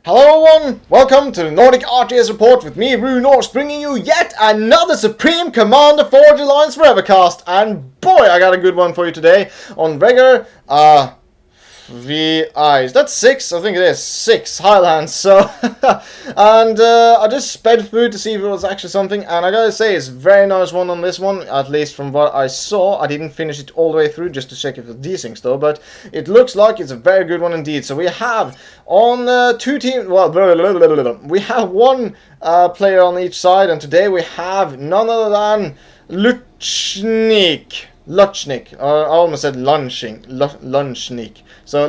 Hello everyone, welcome to the Nordic RTS report with me, Norse, bringing you yet another Supreme Commander Forge Alliance Forevercast. And boy, I got a good one for you today on Regor, VIs. That's 6, I think it is, 6 Highlands, so, and I just sped through to see if it was actually something, and I gotta say, it's a very nice one on this one, at least from what I saw. I didn't finish it all the way through just to check if it's desyncs though, but it looks like it's a very good one indeed. So we have on two teams, well, we have one player on each side, and today we have none other than LUCHNIK. LUCHNIK, I almost said LUCHNIK. So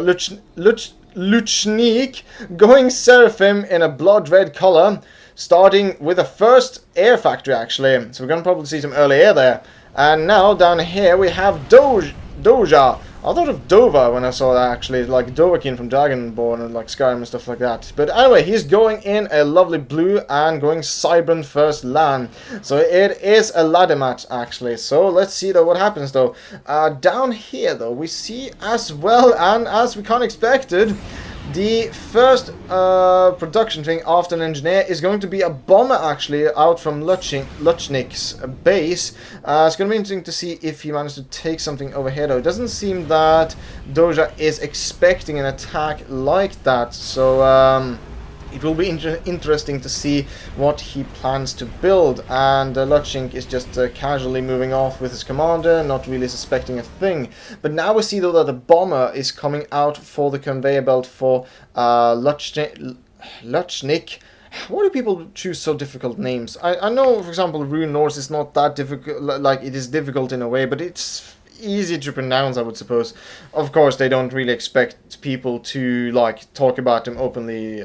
LUCHNIK going Seraphim in a blood red color, starting with the first air factory actually. So we're gonna probably see some early air there. And now down here we have Dojah. I thought of Dojah when I saw that actually, like Dovahkiin from Dragonborn and like Skyrim and stuff like that. But anyway, he's going in a lovely blue and going Cybran first land. So it is a ladder match actually. So let's see though what happens though. Down here though, we see as well, and as we kind of expected, the first production thing after an engineer is going to be a bomber actually out from LUCHNIK's base. It's going to be interesting to see if he managed to take something over here though. It doesn't seem that Dojah is expecting an attack like that, so it will be interesting to see what he plans to build. And LUCHNIK is just casually moving off with his commander, not really suspecting a thing. But now we see though that the bomber is coming out for the conveyor belt for LUCHNIK. Why do people choose so difficult names? I know, for example, Norse is not that difficult, like it is difficult in a way, but it's easy to pronounce, I would suppose. Of course, they don't really expect people to like talk about them openly,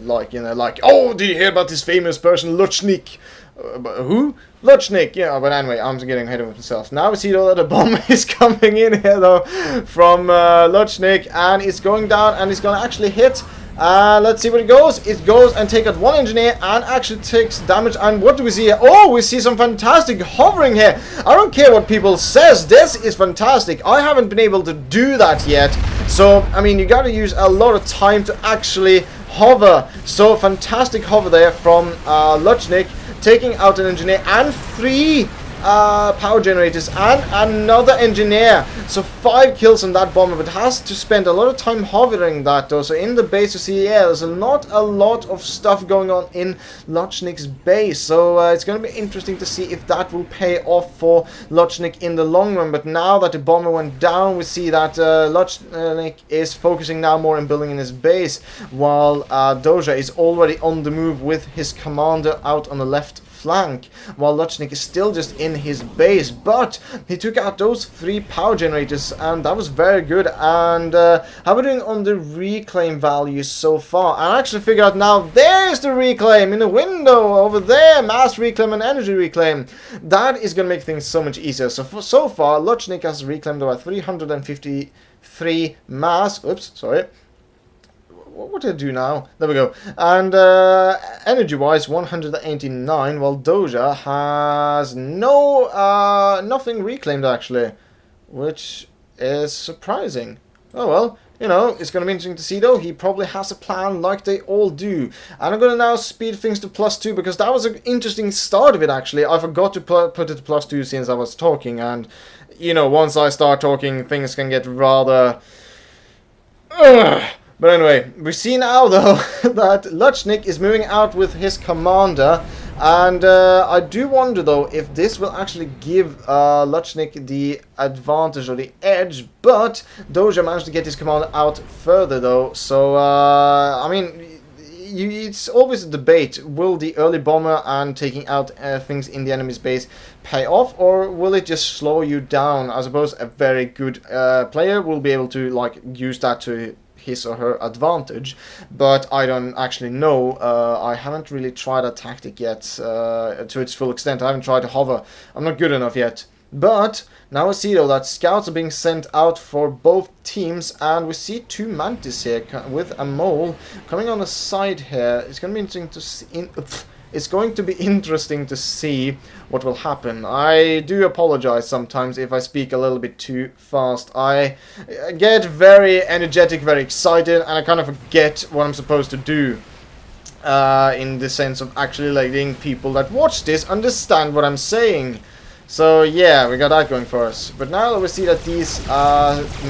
like, you know, like, oh, did you hear about this famous person LUCHNIK? Who? LUCHNIK, yeah, but anyway, I'm getting ahead of myself. Now we see though that a bomb is coming in here though from LUCHNIK, and it's going down and it's gonna actually hit. Let's see where it goes. It goes and take out one engineer and actually takes damage. And what do we see here? Oh, we see some fantastic hovering here. I don't care what people says. This is fantastic. I haven't been able to do that yet. So, I mean, you got to use a lot of time to actually hover. So, fantastic hover there from LUCHNIK, taking out an engineer and 3 power generators and another engineer. So 5 kills on that bomber, but has to spend a lot of time hovering that though. So in the base you see, yeah, there's not a lot of stuff going on in LUCHNIK's base. So it's going to be interesting to see if that will pay off for LUCHNIK in the long run. But now that the bomber went down, we see that LUCHNIK is focusing now more on building in his base, while Dojah is already on the move with his commander out on the left flank, while LUCHNIK is still just in his base. But he took out those 3 power generators, and that was very good. And how are we doing on the reclaim values so far? I actually figured out now, there's the reclaim in the window over there, mass reclaim and energy reclaim. That is going to make things so much easier. So so far LUCHNIK has reclaimed about 353 mass, oops, sorry. What did I do now? There we go. And energy-wise, 189, while Dojah has nothing reclaimed actually, which is surprising. Oh well, you know, it's going to be interesting to see though. He probably has a plan like they all do. And I'm going to now speed things to +2 because that was an interesting start of it actually. I forgot to put it to +2 since I was talking, and you know, once I start talking, things can get rather... But anyway, we see now though that LUCHNIK is moving out with his commander, and I do wonder though if this will actually give LUCHNIK the advantage or the edge. But Dojah managed to get his commander out further though, so I mean, it's always a debate. Will the early bomber and taking out things in the enemy's base pay off, or will it just slow you down? I suppose a very good player will be able to like use that to his or her advantage, but I don't actually know. I haven't really tried a tactic yet to its full extent. I haven't tried to hover. I'm not good enough yet. But now we see though that scouts are being sent out for both teams, and we see 2 mantis here with a mole coming on the side here. It's going to be interesting to see. It's going to be interesting to see what will happen. I do apologize sometimes if I speak a little bit too fast. I get very energetic, very excited, and I kind of forget what I'm supposed to do. in the sense of actually letting people that watch this understand what I'm saying. So yeah, we got that going for us. But now we see that these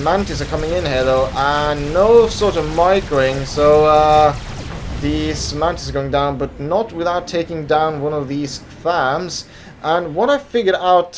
mantis are coming in here though, and no sort of microing, so these mantis are going down, but not without taking down one of these farms. And what I figured out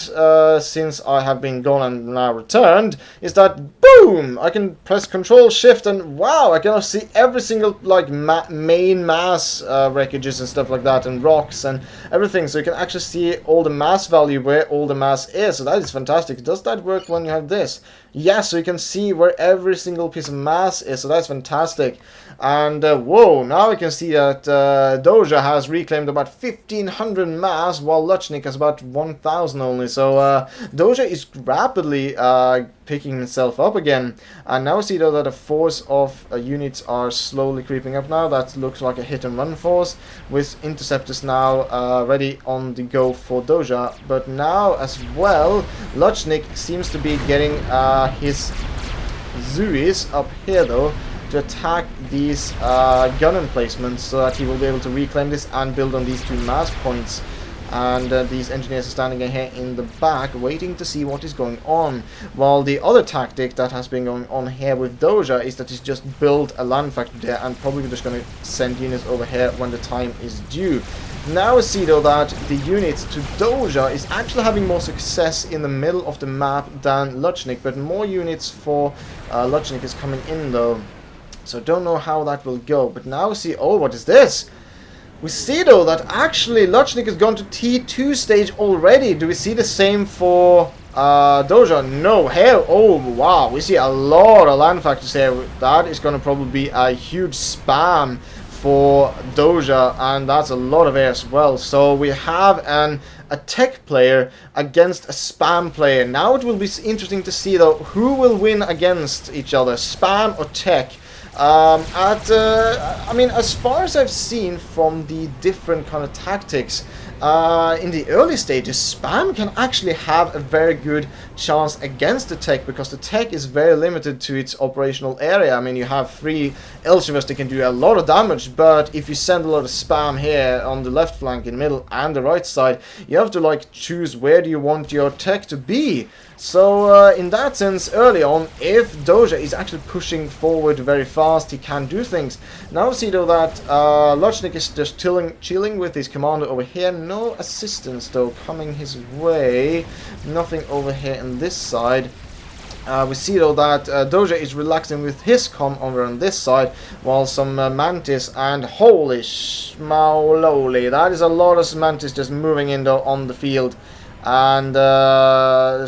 since I have been gone and now returned is that boom, I can press Control Shift and wow, I can see every single like main mass wreckages and stuff like that, and rocks and everything. So you can actually see all the mass value where all the mass is. So that is fantastic. Does that work when you have this? Yes, so you can see where every single piece of mass is. So that's fantastic. And whoa, now we can see that Dojah has reclaimed about 1,500 mass, while LUCHNIK has about 1,000 only. So Dojah is rapidly picking himself up again. And now we see though that a force of units are slowly creeping up now. That looks like a hit and run force, with interceptors now ready on the go for Dojah. But now as well, LUCHNIK seems to be getting his Zuis up here though, to attack these gun emplacements, so that he will be able to reclaim this and build on these two mass points. And these engineers are standing here in the back waiting to see what is going on, while the other tactic that has been going on here with Dojah is that he's just built a land factory there and probably just going to send units over here when the time is due. Now we see though that the units to Dojah is actually having more success in the middle of the map than LUCHNIK, but more units for LUCHNIK is coming in though. So don't know how that will go. But now we see, oh, what is this? We see though that actually LUCHNIK has gone to T2 stage already. Do we see the same for Dojah? No. Here, oh wow, we see a lot of land factors here. That is going to probably be a huge spam for Dojah, and that's a lot of air as well. So we have a tech player against a spam player. Now it will be interesting to see though who will win against each other, spam or tech. I mean, as far as I've seen from the different kind of tactics, in the early stages, spam can actually have a very good chance against the tech, because the tech is very limited to its operational area. I mean, you have 3 Elshivers that can do a lot of damage, but if you send a lot of spam here on the left flank, in the middle, and the right side, you have to like choose where do you want your tech to be. So in that sense, early on, if Dojah is actually pushing forward very fast, he can do things. Now we see though that LUCHNIK is just chilling with his commander over here. No assistance though coming his way. Nothing over here on this side. We see though that Dojah is relaxing with his comm over on this side, while some mantis, and holy schmololi, that is a lot of mantis just moving in though on the field. And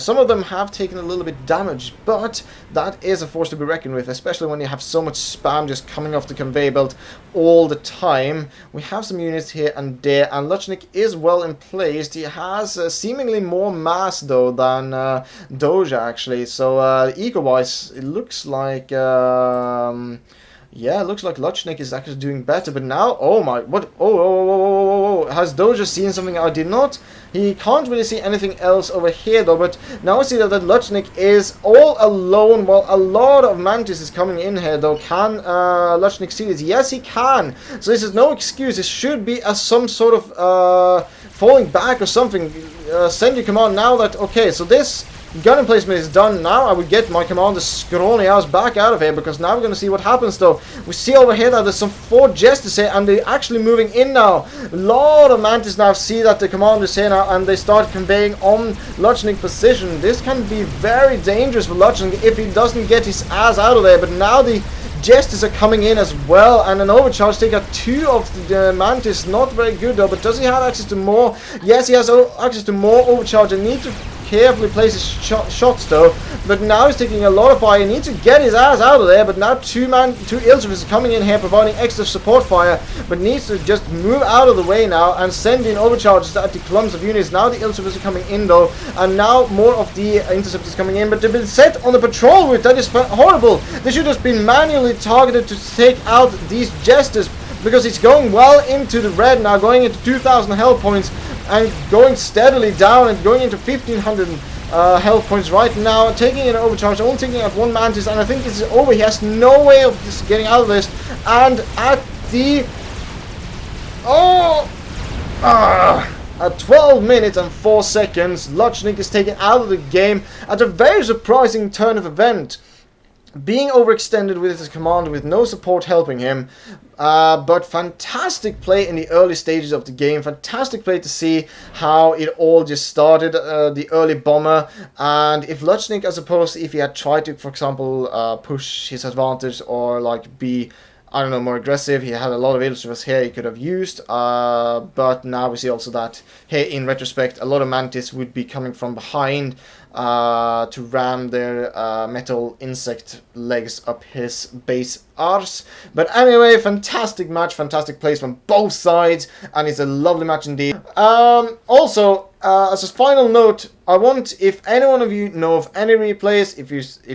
some of them have taken a little bit damage, but that is a force to be reckoned with, especially when you have so much spam just coming off the conveyor belt all the time. We have some units here and there, and LUCHNIK is well in place. He has seemingly more mass though than Dojah actually, so eco-wise it looks like yeah, it looks like LUCHNIK is actually doing better. But now, oh my, what, oh, has Dojah seen something I did not? He can't really see anything else over here though, but now we see that LUCHNIK is all alone while a lot of mantis is coming in here though. Can LUCHNIK see this? Yes, he can. So this is no excuse. This should be some sort of falling back or something. Send your command now that, okay, so this gun emplacement is done. Now I would get my commander scrawny ass back out of here, because now we're going to see what happens though. We see over here that there's some 4 jesters here, and they're actually moving in now. A lot of mantis now see that the commander is here now, and they start conveying on LUCHNIK position. This can be very dangerous for LUCHNIK if he doesn't get his ass out of there. But now the jesters are coming in as well, and an overcharge take out 2 of the mantis. Not very good though, but does he have access to more? Yes, he has access to more overcharge, and need to carefully place his shots though. But now he's taking a lot of fire. He needs to get his ass out of there, but now 2 Ilsevers are coming in here providing extra support fire, but needs to just move out of the way now and send in overcharges at the clumps of units. Now the Ilsevers are coming in though, and now more of the interceptors coming in, but they've been set on the patrol route. That is horrible. They should have been manually targeted to take out these jesters, because it's going well into the red now, going into 2,000 health points and going steadily down and going into 1,500 health points right now, taking an overcharge, only taking out 1 mantis, and I think this is over. He has no way of getting out of this, and at the Oh! At 12 minutes and 4 seconds, LUCHNIK is taken out of the game at a very surprising turn of event. Being overextended with his commander with no support helping him, but fantastic play in the early stages of the game. Fantastic play to see how it all just started, the early bomber. And if LUCHNIK, I suppose, if he had tried to, for example, push his advantage or like be, I don't know, more aggressive, he had a lot of illustrations here he could have used, but now we see also that, hey, in retrospect, a lot of Mantis would be coming from behind to ram their metal insect legs up his base arse. But anyway, fantastic match, fantastic plays from both sides, and it's a lovely match indeed. Also, as a final note, I want, if any one of you know of any replays, if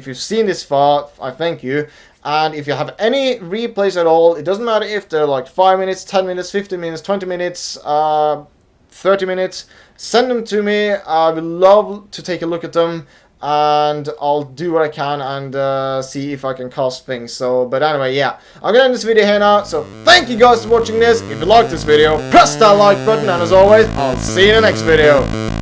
you've seen this far, I thank you. And if you have any replays at all, it doesn't matter if they're like 5 minutes, 10 minutes, 15 minutes, 20 minutes, 30 minutes, send them to me. I would love to take a look at them, and I'll do what I can and see if I can cast things. So, but anyway, yeah, I'm gonna end this video here now. So thank you guys for watching this. If you liked this video, press that like button, and as always, I'll see you in the next video.